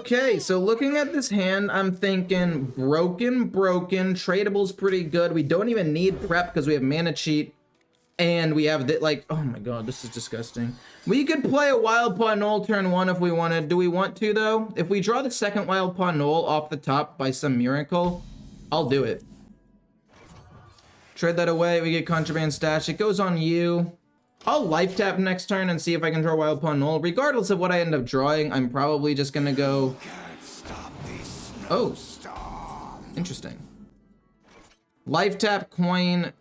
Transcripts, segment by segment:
Okay, so looking at this hand, I'm thinking broken. Tradable's pretty good. We don't even need prep because we have mana cheat. And we have, like, oh my god, this is disgusting. We could play a Wild Paw Knoll turn 1 if we wanted. Do we want to, though? If we draw the second Wild Paw Knoll off the top by some miracle, I'll do it. Trade that away. We get Contraband Stash. It goes on you. I'll life tap next turn and see if I can draw Wild Paw Knoll. Regardless of what I end up drawing, I'm probably just gonna go... Oh. Interesting. Life tap, coin...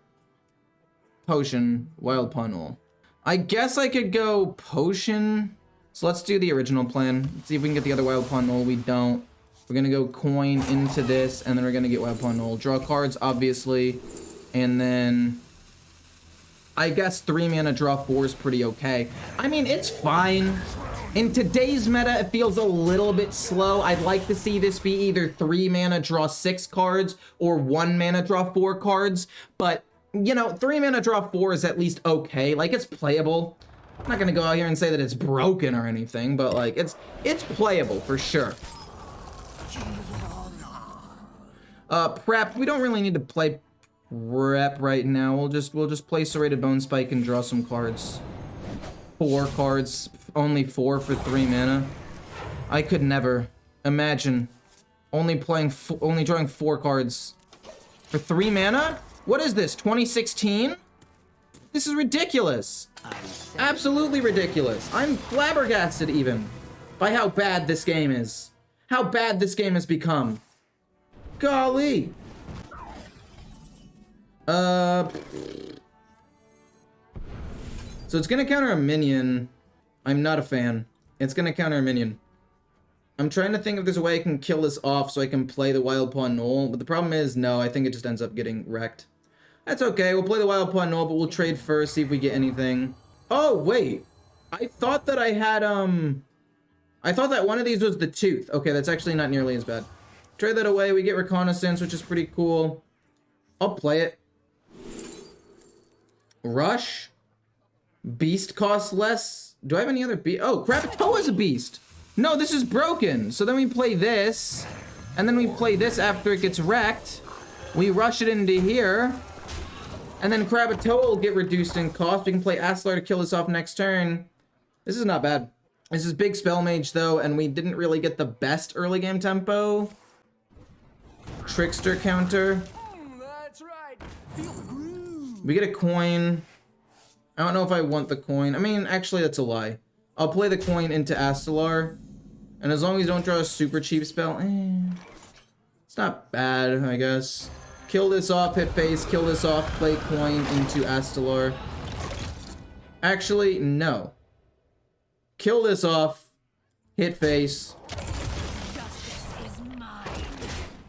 Potion, Wild Paw Knoll. I guess I could go Potion. So let's do the original plan. Let's see if we can get the other Wild Paw Knoll. We don't. We're gonna go coin into this, and then we're gonna get Wild Paw Knoll. Draw cards, obviously. And then... I guess 3 mana draw 4 is pretty okay. I mean, it's fine. In today's meta, it feels a little bit slow. I'd like to see this be either 3 mana draw 6 cards, or 1 mana draw 4 cards. But... you know, 3 mana draw 4 is at least okay. Like, it's playable. I'm not gonna go out here and say that it's broken or anything, but like, it's playable for sure. Prep. We don't really need to play prep right now. We'll just play Serrated Bone Spike and draw some cards. 4 cards. Only 4 for 3 mana. I could never imagine only drawing 4 cards for 3 mana. What is this, 2016? This is ridiculous. Absolutely ridiculous. I'm flabbergasted even by how bad this game is. How bad this game has become. Golly. So it's gonna counter a minion. I'm not a fan. It's gonna counter a minion. I'm trying to think if there's a way I can kill this off so I can play the Wild Paw Knoll, but the problem is, no, I think it just ends up getting wrecked. That's okay, we'll play the Wild Paw Knoll, but we'll trade first, see if we get anything. Oh, wait. I thought that I had, I thought that one of these was the Tooth. Okay, that's actually not nearly as bad. Trade that away, we get Reconnaissance, which is pretty cool. I'll play it. Rush. Beast costs less. Do I have any other beast? Oh, Krakatoa's a beast. No, this is broken. So then we play this, and then we play this after it gets wrecked. We rush it into here, and then Krakatoa will get reduced in cost. We can play Astlar to kill this off next turn. This is not bad. This is big Spell Mage, though, and we didn't really get the best early game tempo. Trickster counter. That's right. Feel the groove. We get a coin. I don't know if I want the coin. I mean, actually, that's a lie. I'll play the coin into Astlar, and as long as you don't draw a super cheap spell, it's not bad, I guess. Kill this off, hit face, kill this off, play coin into Astlar. Actually, no. Kill this off, hit face. Justice is mine.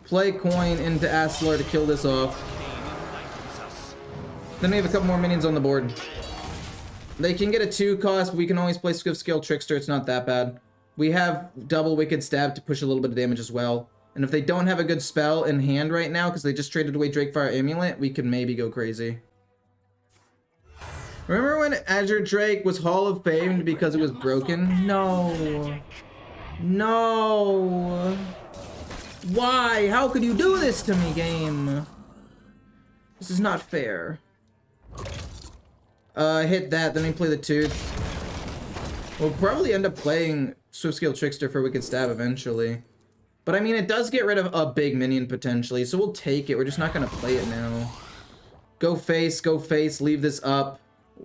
Play coin into Astlar to kill this off. Then we have a couple more minions on the board. They can get a 2 cost, but we can always play Swift Scale Trickster, it's not that bad. We have double Wicked Stab to push a little bit of damage as well. And if they don't have a good spell in hand right now, because they just traded away Drakefire Amulet, we could maybe go crazy. Remember when Azure Drake was Hall of Famed because it was broken? No. No. Why? How could you do this to me, game? This is not fair. Hit that, then we play the Tooth. We'll probably end up playing Swift Scale Trickster for Wicked Stab eventually. But I mean, it does get rid of a big minion potentially, so we'll take it. We're just not gonna play it now. Go face, leave this up.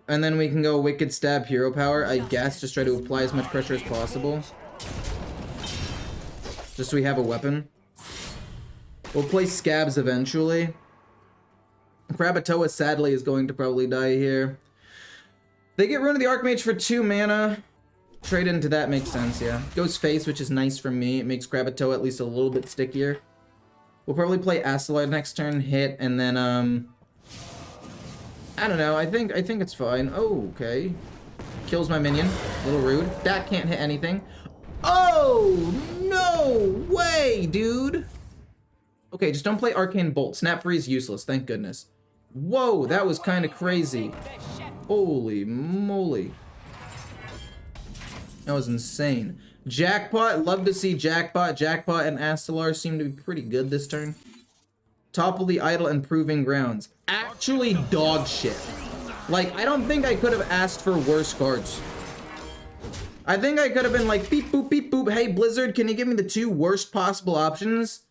And then we can go Wicked Stab Hero Power, I guess. Just try to apply as much pressure as possible. Just so we have a weapon. We'll play Scabs eventually. Krakatoa sadly is going to probably die here. They get Rune of the Archmage for 2 mana. Trade into that makes sense, yeah. Goes face, which is nice for me. It makes Krakatoa at least a little bit stickier. We'll probably play Astlar next turn, hit, and then I don't know. I think it's fine. Oh, okay. Kills my minion. A little rude. That can't hit anything. Oh no way, dude. Okay, just don't play Arcane Bolt. Snap Freeze useless. Thank goodness. Whoa, that was kind of crazy. Holy moly. That was insane. Jackpot, love to see Jackpot. Jackpot and Astalar seem to be pretty good this turn. Topple the Idol and Proving Grounds. Actually dog shit. Like, I don't think I could have asked for worse cards. I think I could have been like, beep boop, beep boop. Hey, Blizzard, can you give me the 2 worst possible options?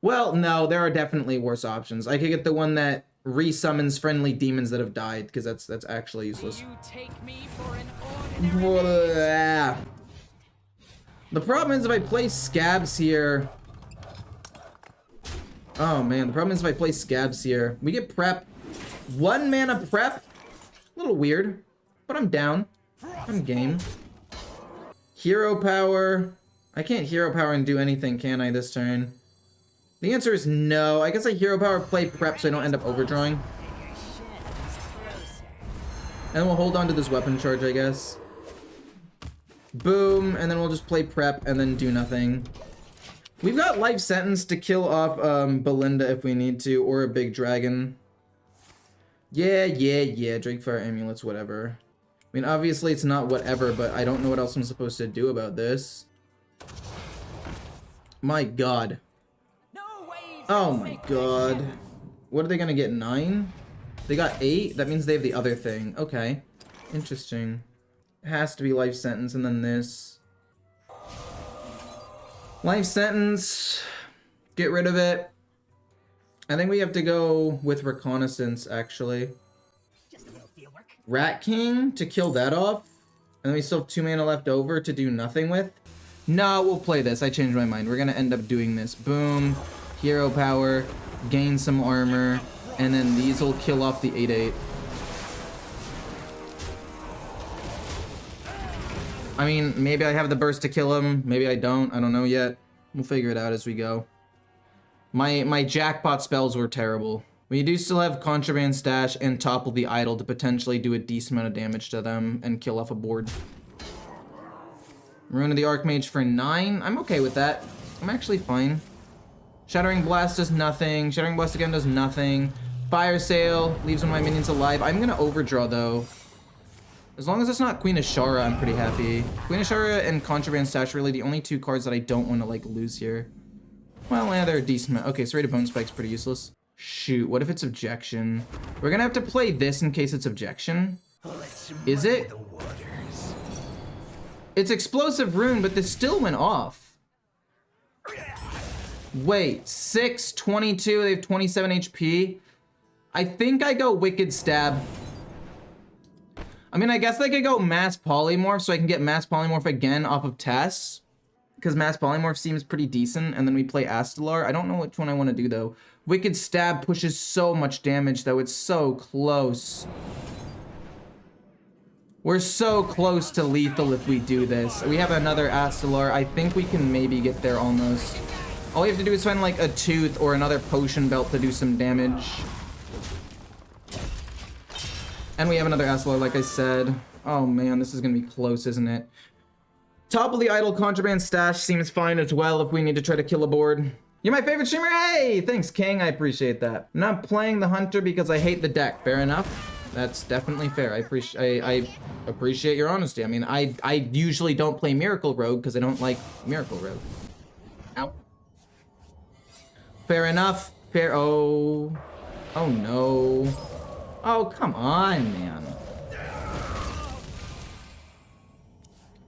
Well, no, there are definitely worse options. I could get the one that resummons friendly demons that have died, because that's actually useless. You take me for an ordinary Blah. The problem is if I play Scabs here... Oh man, the problem is if I play Scabs here, we get prep. 1 mana prep? A little weird, but I'm down. I'm game. Hero power. I can't hero power and do anything, can I, this turn? The answer is no. I guess I hero power play prep so I don't end up overdrawing. And then we'll hold on to this weapon charge, I guess. Boom, and then we'll just play prep and then do nothing. We've got Life Sentence to kill off Belinda if we need to, or a big dragon. Yeah, Drakefire Amulets, whatever. I mean, obviously it's not whatever, but I don't know what else I'm supposed to do about this. My god. Oh my god. What are they gonna get, 9? They got 8? That means they have the other thing. Okay. Interesting. It has to be Life Sentence and then this. Life Sentence. Get rid of it. I think we have to go with Reconnaissance, actually. Rat King to kill that off. And then we still have 2 mana left over to do nothing with. No, we'll play this. I changed my mind. We're gonna end up doing this. Boom. Hero power. Gain some armor. And then these will kill off the 8/8. I mean, maybe I have the burst to kill him. Maybe I don't. I don't know yet. We'll figure it out as we go. My jackpot spells were terrible. We do still have Contraband Stash and Topple the Idol to potentially do a decent amount of damage to them and kill off a board. Rune of the Archmage for 9. I'm okay with that. I'm actually fine. Shattering Blast does nothing. Shattering Blast again does nothing. Fire Sale leaves one of my minions alive. I'm gonna overdraw though. As long as it's not Queen Ashara, I'm pretty happy. Queen Ashara and Contraband Stash are really the only 2 cards that I don't want to like lose here. Well, yeah, they're a decent amount. Okay, so Raid of Bone Spike's pretty useless. Shoot, what if it's Objection? We're gonna have to play this in case it's Objection. Is it? It's Explosive Rune, but this still went off. Wait, 6, 22, they have 27 HP. I think I go Wicked Stab. I mean, I guess I could go Mass Polymorph so I can get Mass Polymorph again off of Tess. Because Mass Polymorph seems pretty decent, and then we play Astalar. I don't know which one I want to do, though. Wicked Stab pushes so much damage, though. It's so close. We're so close to lethal if we do this. We have another Astalar. I think we can maybe get there almost. All we have to do is find, like, a Tooth or another Potion Belt to do some damage. And we have another Astalar, like I said. Oh, man, this is going to be close, isn't it? Topple the Idol Contraband Stash seems fine as well if we need to try to kill a board. You're my favorite streamer? Hey! Thanks, King. I appreciate that. I'm not playing the Hunter because I hate the deck. Fair enough. That's definitely fair. I appreciate your honesty. I mean, I usually don't play Miracle Rogue because I don't like Miracle Rogue. Ow. Fair enough. Fair. Oh. Oh, no. Oh, come on, man.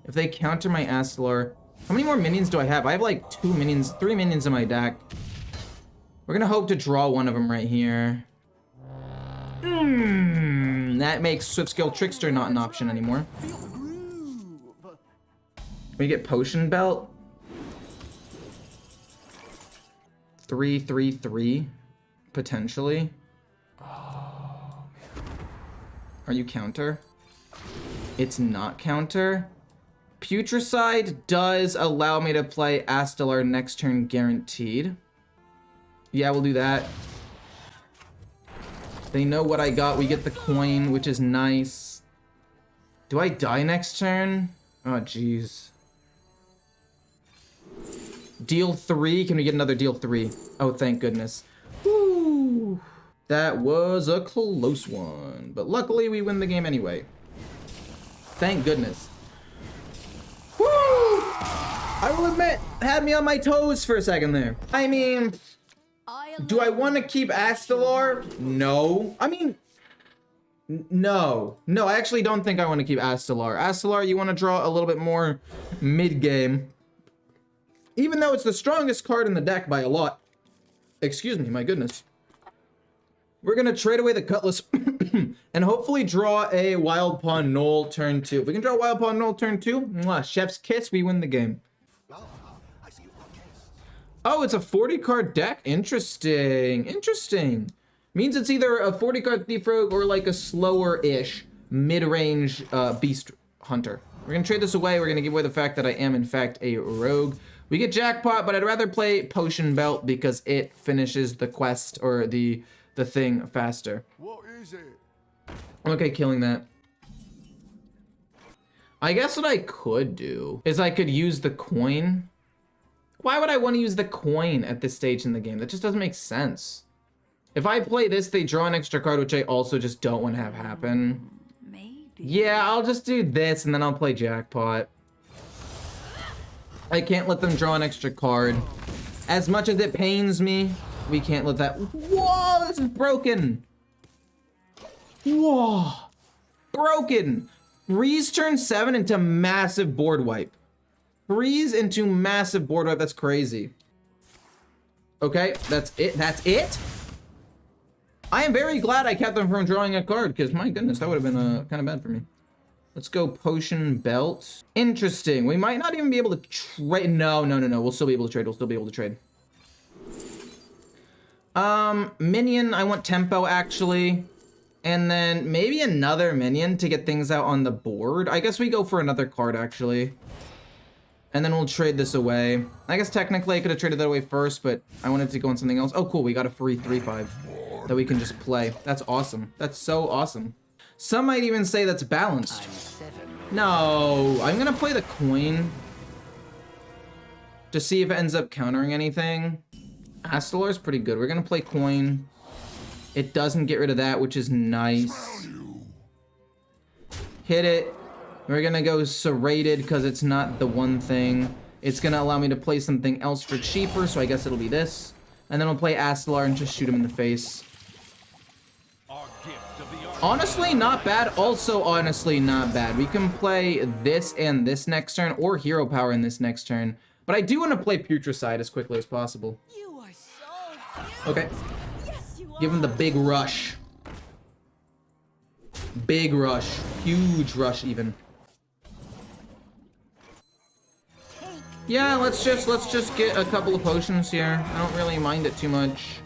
If they counter my Astalar... How many more minions do I have? I have like 3 minions in my deck. We're gonna hope to draw one of them right here. That makes Swift Scale Trickster not an option anymore. We get Potion Belt. 3, 3, 3. Potentially. Are you counter? It's not counter. Putricide does allow me to play Astalar next turn guaranteed. Yeah, we'll do that. They know what I got. We get the coin, which is nice. Do I die next turn? Oh, jeez. Deal 3? Can we get another deal 3? Oh, thank goodness. Woo! That was a close one. But luckily, we win the game anyway. Thank goodness. Woo! I will admit, had me on my toes for a second there. I mean, do I want to keep Astalar? No. I mean, no. No, I actually don't think I want to keep Astalar. Astalar, you want to draw a little bit more mid-game. Even though it's the strongest card in the deck by a lot. Excuse me, my goodness. We're going to trade away the Cutlass and hopefully draw a Wild Pawn Knoll turn 2. If we can draw Wild Pawn Knoll turn 2, mwah, chef's kiss, we win the game. Oh, it's a 40 card deck. Interesting. Interesting. Means it's either a 40 card Thief Rogue or like a slower-ish mid-range Beast Hunter. We're going to trade this away. We're going to give away the fact that I am, in fact, a Rogue. We get Jackpot, but I'd rather play Potion Belt because it finishes the quest or the thing faster. What is it? I'm okay killing that. I guess what I could do is I could use the coin. Why would I want to use the coin at this stage in the game? That just doesn't make sense. If I play this, they draw an extra card, which I also just don't want to have happen. Maybe. Yeah, I'll just do this and then I'll play Jackpot. I can't let them draw an extra card. As much as it pains me, we can't let that... Whoa, this is broken. Whoa. Broken. Freeze turn 7 into massive board wipe. Freeze into massive board wipe. That's crazy. Okay, that's it. That's it? I am very glad I kept them from drawing a card, because my goodness, that would have been kind of bad for me. Let's go Potion Belt. Interesting. We might not even be able to trade. No. We'll still be able to trade. We'll still be able to trade. Minion. I want Tempo, actually. And then maybe another minion to get things out on the board. I guess we go for another card, actually. And then we'll trade this away. I guess technically I could have traded that away first, but I wanted to go on something else. Oh, cool. We got a free 3/5 that we can just play. That's awesome. That's so awesome. Some might even say that's balanced. No, I'm gonna play the coin to see if it ends up countering anything. Astalar is pretty good. We're gonna play coin. It doesn't get rid of that, which is nice. Hit it. We're gonna go serrated because it's not the one thing. It's gonna allow me to play something else for cheaper, so I guess it'll be this. And then we'll play Astalar and just shoot him in the face. Honestly, not bad. Also, honestly, not bad. We can play this and this next turn, or Hero Power in this next turn. But I do want to play Putricide as quickly as possible. You are so Okay. Yes, you Give him the big rush. Big rush. Huge rush, even. Yeah, let's just get a couple of potions here. I don't really mind it too much.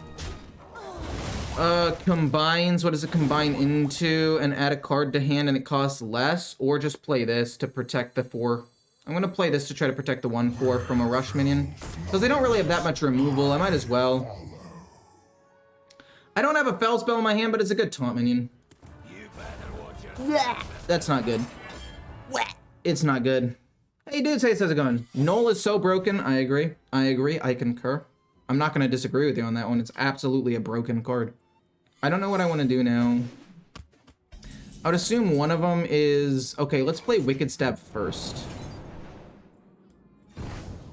Combines, what does it combine into? And add a card to hand and it costs less? Or just play this to protect the 4. I'm gonna play this to try to protect the 1/4 from a rush minion. Because they don't really have that much removal, I might as well. I don't have a Fell Spell in my hand, but it's a good taunt minion. That's not good. It's not good. Hey dudes, how's it going? Knoll is so broken, I agree. I concur. I'm not gonna disagree with you on that one. It's absolutely a broken card. I don't know what I want to do now. I would assume one of them is... Okay, let's play Wicked Stab first.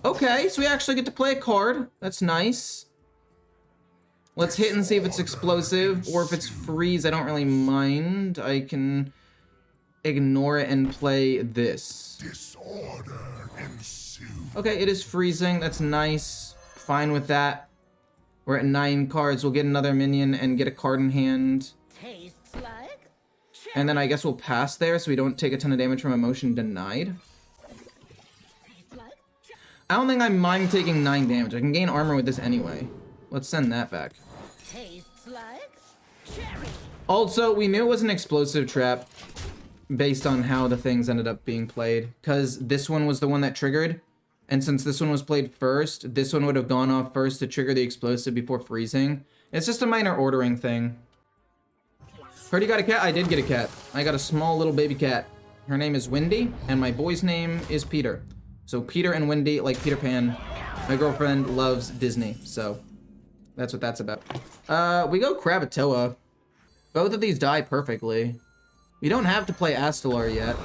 Okay, so we actually get to play a card. That's nice. Let's hit and see if it's explosive, or if it's freeze, I don't really mind. I can ignore it and play this. Disorder ensues. Okay, it is freezing. That's nice. Fine with that. We're at 9 cards. We'll get another minion and get a card in hand. tastes like And then I guess we'll pass there so we don't take a ton of damage from Emotion Denied. tastes like I don't think I mind taking 9 damage. I can gain armor with this anyway. Let's send that back. tastes like cherry. Also, we knew it was an explosive trap based on how the things ended up being played. Because this one was the one that triggered. And since this one was played first, this one would have gone off first to trigger the explosive before freezing. It's just a minor ordering thing. Heard you got a cat? I did get a cat. I got a small little baby cat. Her name is Wendy, and my boy's name is Peter. So Peter and Wendy, like Peter Pan. My girlfriend loves Disney, so that's what that's about. We go Krakatoa. Both of these die perfectly. We don't have to play Astalar yet.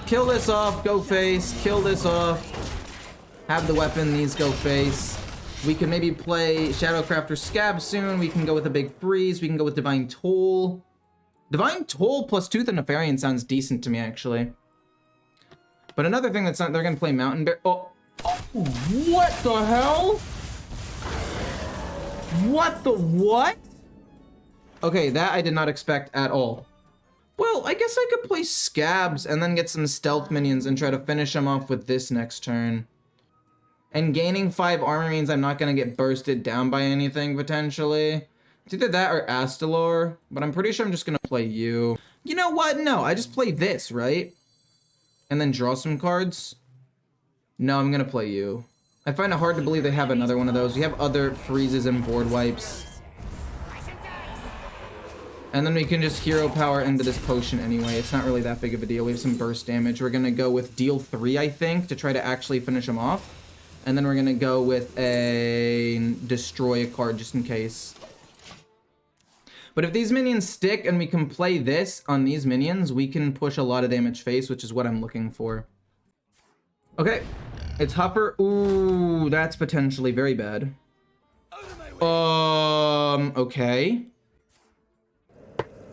Kill this off, go face. Kill this off. Have the weapon, these go face. We can maybe play Shadowcrafter Scab soon. We can go with a big freeze. We can go with Divine Toll. Divine Toll plus Tooth and Nefarian sounds decent to me, actually. But another thing that's not, they're gonna play Mountain Bear. Oh, what the hell? What the what? Okay, that I did not expect at all. Well, I guess I could play Scabs and then get some stealth minions and try to finish them off with this next turn. And gaining 5 armor means I'm not gonna get bursted down by anything, potentially. It's either that or Astalor, but I'm pretty sure I'm just gonna play you. You know what? No, I just play this, right? And then draw some cards? No, I'm gonna play you. I find it hard to believe they have another one of those. We have other freezes and board wipes. And then we can just hero power into this potion anyway. It's not really that big of a deal. We have some burst damage. We're gonna go with deal 3, I think, to try to actually finish him off. And then we're gonna go with a destroy a card just in case. But if these minions stick and we can play this on these minions, we can push a lot of damage face, which is what I'm looking for. Okay, it's Huffer. Ooh, that's potentially very bad. Okay.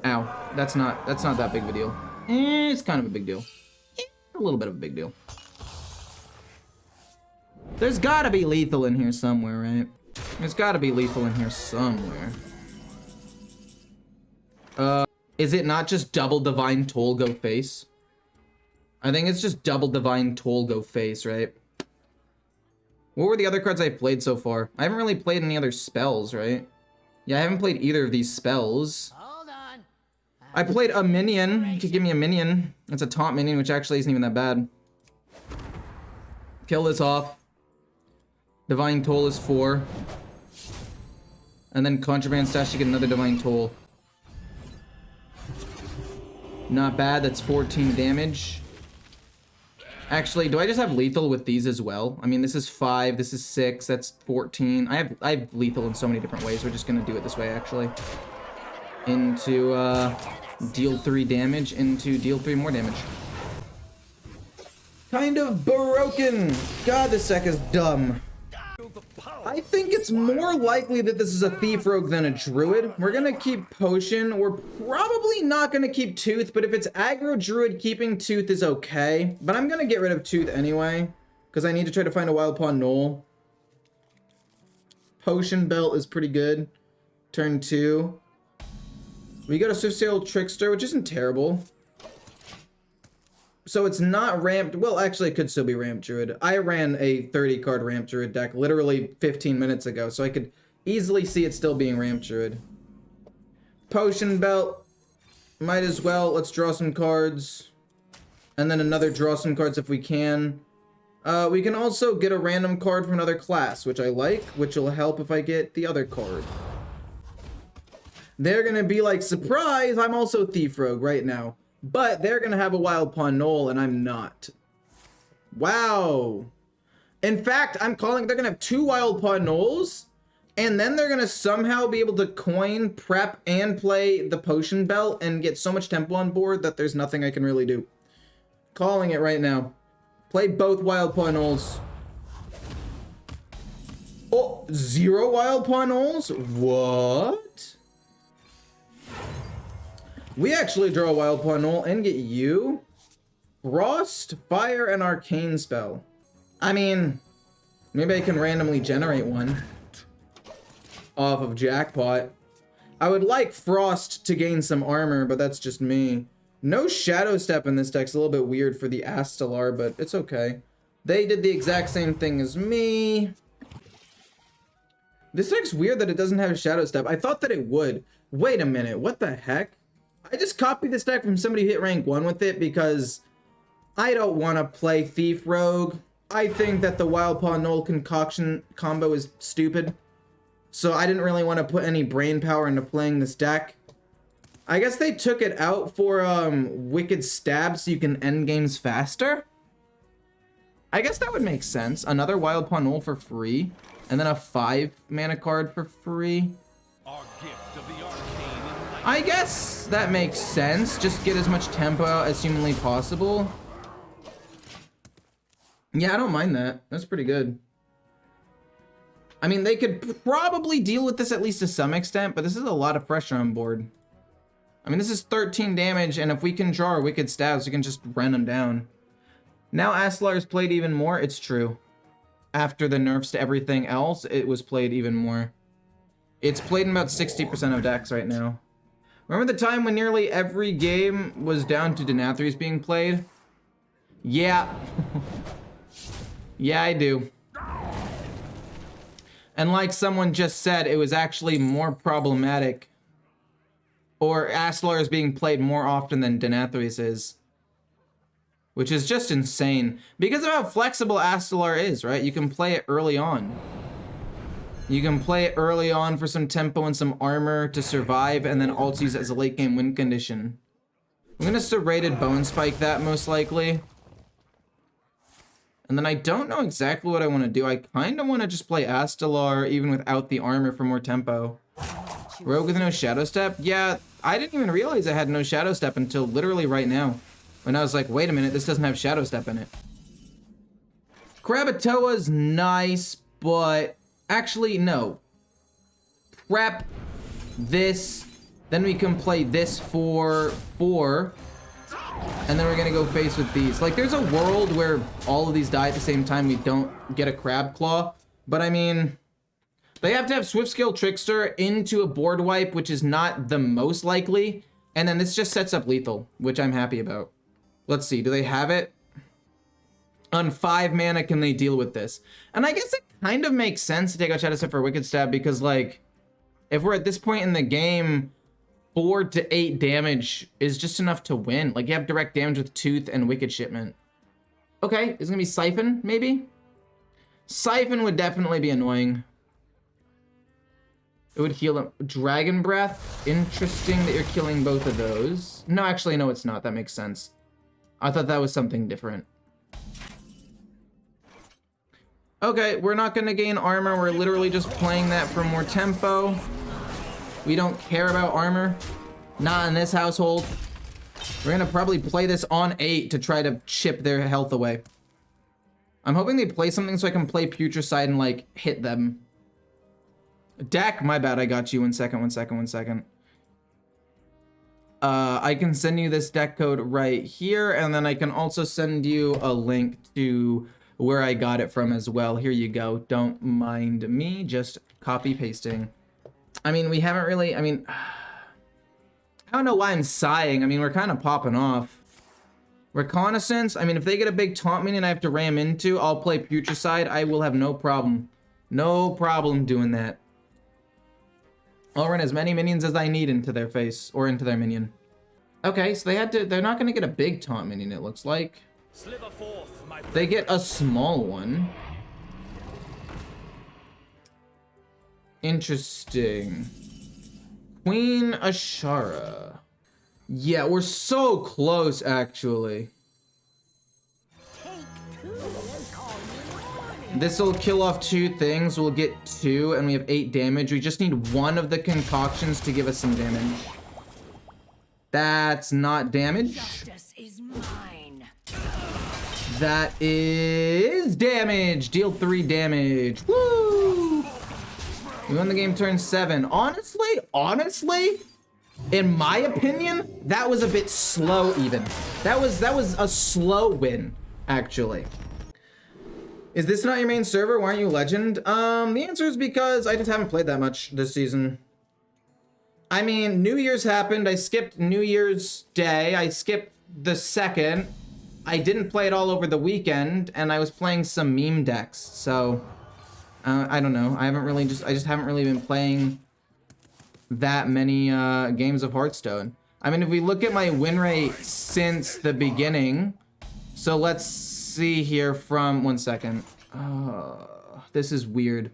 Ow, that's not that big of a deal. It's kind of a big deal. A little bit of a big deal. There's gotta be lethal in here somewhere, right? There's gotta be lethal in here somewhere. Is it not just double Divine Toll go face? I think it's just double Divine Toll go face, right? What were the other cards I've played so far? I haven't really played any other spells, right? Yeah, I haven't played either of these spells. Hold on. I played a minion. You could give me a minion. It's a taunt minion, which actually isn't even that bad. Kill this off. Divine Toll is 4. And then Contraband Stash, you get another Divine Toll. Not bad, that's 14 damage. Actually, do I just have lethal with these as well? I mean, this is 5, this is 6, that's 14. I have lethal in so many different ways. We're just gonna do it this way, actually. Into, deal 3 damage, into deal 3 more damage. Kind of broken. God, this deck is dumb. I think it's more likely that this is a Thief Rogue than a Druid. We're gonna keep Potion. We're probably not gonna keep Tooth, but if it's aggro Druid, keeping Tooth is okay. But I'm gonna get rid of Tooth anyway, because I need to try to find a Wild Pawn Knoll. Potion Belt is pretty good. Turn 2. We got a Swiftsail Trickster, which isn't terrible. So it's not ramped. Well, actually, it could still be ramped Druid. I ran a 30-card ramped Druid deck literally 15 minutes ago, so I could easily see it still being ramped Druid. Potion Belt. Might as well. Let's draw some cards. And then another draw some cards if we can. We can also get a random card from another class, which I like, which will help if I get the other card. They're going to be like, surprise, I'm also Thief Rogue right now. But they're going to have a Wild Pawn Knoll, and I'm not. Wow. In fact, I'm calling they're going to have 2 Wild Pawn Knolls, and then they're going to somehow be able to coin, prep, and play the Potion Belt and get so much tempo on board that there's nothing I can really do. Calling it right now. Play both Wild Pawn Knolls. Oh, 0 Wild Pawn Knolls? What? We actually draw a Wild Pawn Knoll and get you. Frost, Fire, and Arcane Spell. I mean, maybe I can randomly generate one off of Jackpot. I would like Frost to gain some armor, but that's just me. No Shadow Step in this deck's a little bit weird for the Astalar, but it's okay. They did the exact same thing as me. This deck's weird that it doesn't have Shadow Step. I thought that it would. Wait a minute, what the heck? I just copied this deck from somebody who hit rank 1 with it because I don't want to play Thief Rogue. I think that the Wild Pawn Knoll concoction combo is stupid. So I didn't really want to put any brain power into playing this deck. I guess they took it out for Wicked Stab so you can end games faster. I guess that would make sense. Another Wild Pawn Knoll for free. And then a 5 mana card for free. Our gift of the arcane. I guess that makes sense. Just get as much tempo out as humanly possible. Yeah, I don't mind that. That's pretty good. I mean, they could probably deal with this at least to some extent, but this is a lot of pressure on board. I mean, this is 13 damage, and if we can draw our Wicked Stabs, we can just run them down. Now Aslar's played even more. It's true. After the nerfs to everything else, it was played even more. It's played in about 60% of decks right now. Remember the time when nearly every game was down to Denathrius being played? Yeah. Yeah, I do. And like someone just said, it was actually more problematic. Or Aslar is being played more often than Denathrius is. Which is just insane. Because of how flexible Aslar is, right? You can play it early on. You can play it early on for some tempo and some armor to survive, and then also use it as a late game win condition. I'm gonna serrated Bone Spike that most likely. And then I don't know exactly what I want to do. I kind of want to just play Astalar even without the armor for more tempo. Rogue with no Shadow Step? Yeah, I didn't even realize I had no Shadow Step until literally right now. When I was like, wait a minute, this doesn't have Shadow Step in it. Krakatoa's nice, but actually, no. Prep this, then we can play this for 4. And then we're gonna go face with these. Like, there's a world where all of these die at the same time, we don't get a Crab Claw. But I mean, they have to have Swift Skill Trickster into a board wipe, which is not the most likely. And then this just sets up lethal, which I'm happy about. Let's see, do they have it? On 5 mana, can they deal with this? And I guess it kind of makes sense to take out Shadow Step for Wicked Stab, because like, if we're at this point in the game, 4 to 8 damage is just enough to win. Like, you have direct damage with Tooth and Wicked Shipment. Okay, is it gonna be Siphon, maybe? Siphon would definitely be annoying. It would heal them. Dragon Breath, interesting that you're killing both of those. No, actually, no, it's not. That makes sense. I thought that was something different. Okay, we're not gonna gain armor. We're literally just playing that for more tempo. We don't care about armor. Not in this household. We're gonna probably play this on 8 to try to chip their health away. I'm hoping they play something so I can play Putricide and like hit them. Dak, my bad, I got you. One second. I can send you this deck code right here, and then I can also send you a link to where I got it from as well. Here you go. Don't mind me, just copy pasting. I mean, we haven't really, I mean, I don't know why I'm sighing. I mean, we're kind of popping off. Reconnaissance, I mean, if they get a big taunt minion I have to ram into, I'll play Putricide. I will have no problem. No problem doing that. I'll run as many minions as I need into their face, or into their minion. Okay, so they're not gonna get a big taunt minion, it looks like. Sliver forth, my They get a small one. Interesting. Queen Ashara. Yeah, we're so close, actually. This will kill off 2 things. We'll get 2, and we have 8 damage. We just need 1 of the concoctions to give us some damage. That's not damage. Justice is mine. That is damage. Deal 3 damage. Woo! We won the game turn 7. Honestly, in my opinion, that was a bit slow even. That was a slow win, actually. Is this not your main server? Why aren't you legend? The answer is because I just haven't played that much this season. I mean, New Year's happened. I skipped New Year's Day. I skipped the 2nd. I didn't play it all over the weekend, and I was playing some meme decks. So, I don't know. I just haven't really been playing that many games of Hearthstone. I mean, if we look at my win rate since the beginning, so let's see here from 1 second. This is weird.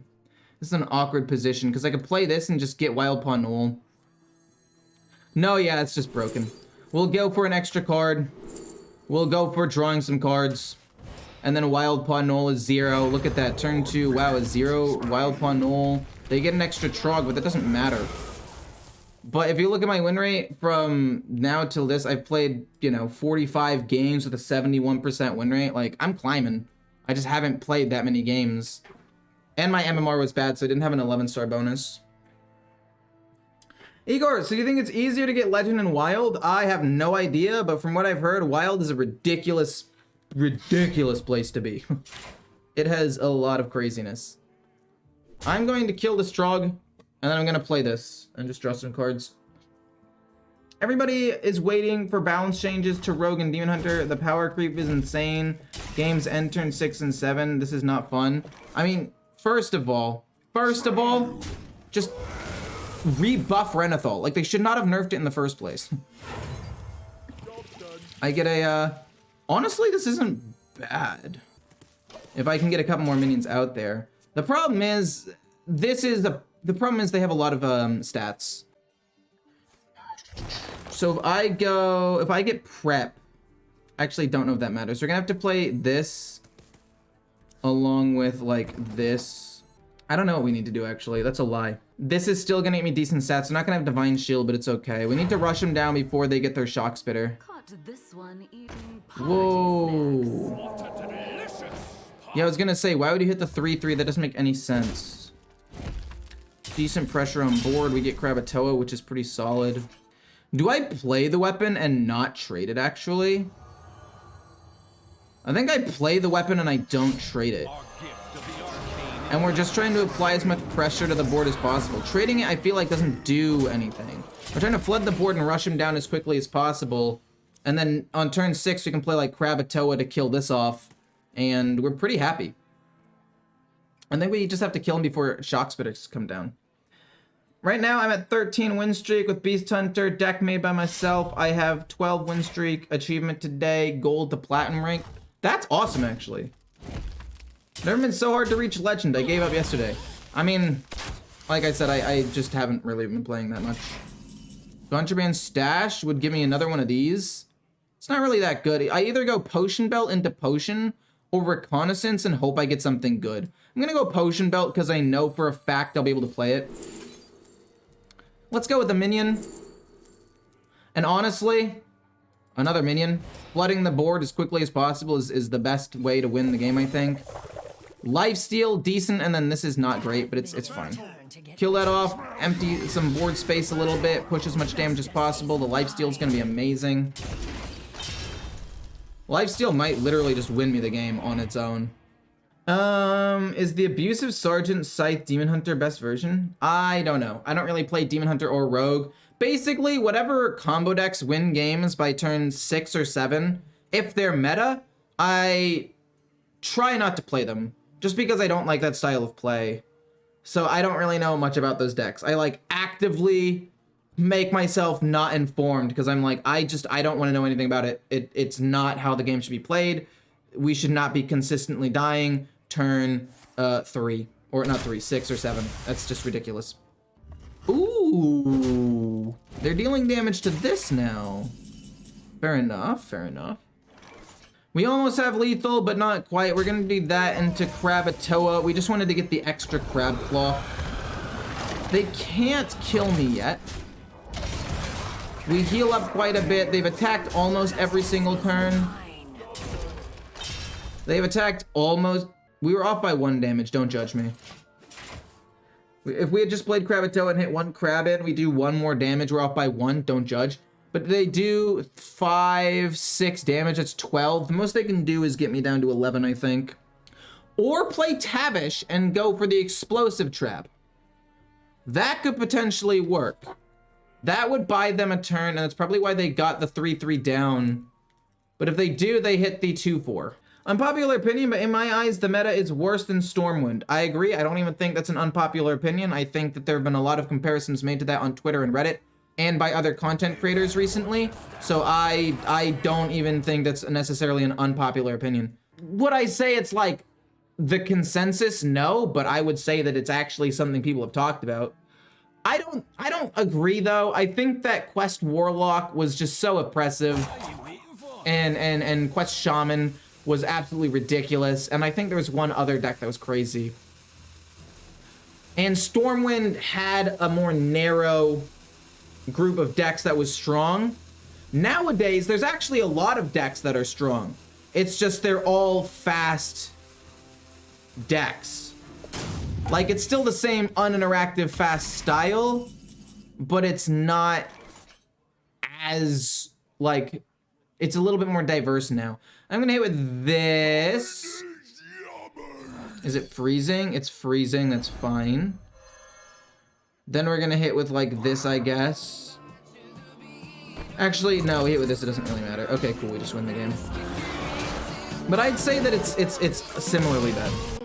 This is an awkward position because I could play this and just get Wild Paw Null. No, yeah, it's just broken. We'll go for an extra card. We'll go for drawing some cards. And then Wild Paw Null is 0. Look at that. Turn 2. Wow, a 0. Wild Paw Null. They get an extra Trog, but that doesn't matter. But if you look at my win rate from now till this, I've played, 45 games with a 71% win rate. Like, I'm climbing. I just haven't played that many games. And my MMR was bad, so I didn't have an 11-star bonus. Igor, so you think it's easier to get Legend in Wild? I have no idea, but from what I've heard, Wild is a ridiculous place to be. It has a lot of craziness. I'm going to kill the Strog, and then I'm going to play this and just draw some cards. Everybody is waiting for balance changes to Rogue and Demon Hunter. The power creep is insane. Games end turn 6 and 7. This is not fun. I mean, first of all, just rebuff Renathal. Like, they should not have nerfed it in the first place. I get a, honestly, this isn't bad. If I can get a couple more minions out there. The problem is, the problem is they have a lot of, stats. So if I get prep, I actually don't know if that matters. We're gonna have to play this along with like this. I don't know what we need to do actually, that's a lie. This is still gonna get me decent stats. I'm not gonna have Divine Shield, but it's okay. We need to rush them down before they get their Shock Spitter. Caught this one eating Whoa. Yeah, I was gonna say, why would you hit the 3/3? That doesn't make any sense. Decent pressure on board. We get Krakatoa, which is pretty solid. Do I play the weapon and not trade it, actually? I think I play the weapon and I don't trade it. And we're just trying to apply as much pressure to the board as possible. Trading it, I feel like, doesn't do anything. We're trying to flood the board and rush him down as quickly as possible. And then on turn 6, we can play, like, Krakatoa to kill this off. And we're pretty happy. I think we just have to kill him before Shock Spitters come down. Right now, I'm at 13 win streak with Beast Hunter, deck made by myself. I have 12 win streak, achievement today, gold to platinum rank. That's awesome, actually. Never been so hard to reach legend. I gave up yesterday. I mean, like I said, I just haven't really been playing that much. Contraband Stash would give me another one of these. It's not really that good. I either go Potion Belt into Potion or Reconnaissance and hope I get something good. I'm gonna go Potion Belt because I know for a fact I'll be able to play it. Let's go with the minion. And honestly, another minion. Flooding the board as quickly as possible is the best way to win the game, I think. Lifesteal, decent, and then this is not great, but it's fine. Kill that off, empty some board space a little bit, push as much damage as possible. The lifesteal is going to be amazing. Lifesteal might literally just win me the game on its own. Is the Abusive Sergeant Scythe Demon Hunter best version? I don't know. I don't really play Demon Hunter or Rogue. Basically, whatever combo decks win games by turn 6 or 7, if they're meta, I try not to play them. Just because I don't like that style of play. So I don't really know much about those decks. I like actively make myself not informed because I'm like, I don't want to know anything about it. It's not how the game should be played. We should not be consistently dying turn 3 or not 3, 6 or 7. That's just ridiculous. Ooh, they're dealing damage to this now. Fair enough, fair enough. We almost have lethal, but not quite. We're gonna do that into Krakatoa. We just wanted to get the extra Crab Claw. They can't kill me yet. We heal up quite a bit. They've attacked almost every single turn. They've attacked almost... We were off by 1 damage, don't judge me. If we had just played Krakatoa and hit 1 crab in, we do 1 more damage, we're off by 1, don't judge. But they do 5, 6 damage, that's 12. The most they can do is get me down to 11, I think. Or play Tavish and go for the explosive trap. That could potentially work. That would buy them a turn, and that's probably why they got the 3/3 down. But if they do, they hit the 2/4. Unpopular opinion, but in my eyes, the meta is worse than Stormwind. I agree. I don't even think that's an unpopular opinion. I think that there have been a lot of comparisons made to that on Twitter and Reddit and by other content creators recently. So I don't even think that's necessarily an unpopular opinion. Would I say it's like the consensus? No, but I would say that it's actually something people have talked about. I don't agree though. I think that Quest Warlock was just so oppressive and Quest Shaman was absolutely ridiculous, and I think there was one other deck that was crazy. And Stormwind had a more narrow group of decks that was strong. Nowadays, there's actually a lot of decks that are strong. It's just they're all fast decks. Like, it's still the same uninteractive fast style, but it's not as, like, it's a little bit more diverse now. I'm gonna hit with this. Is it freezing? It's freezing, that's fine. Then we're gonna hit with like this, I guess. Actually, no, we hit with this, it doesn't really matter. Okay, cool, we just win the game. But I'd say that it's similarly bad.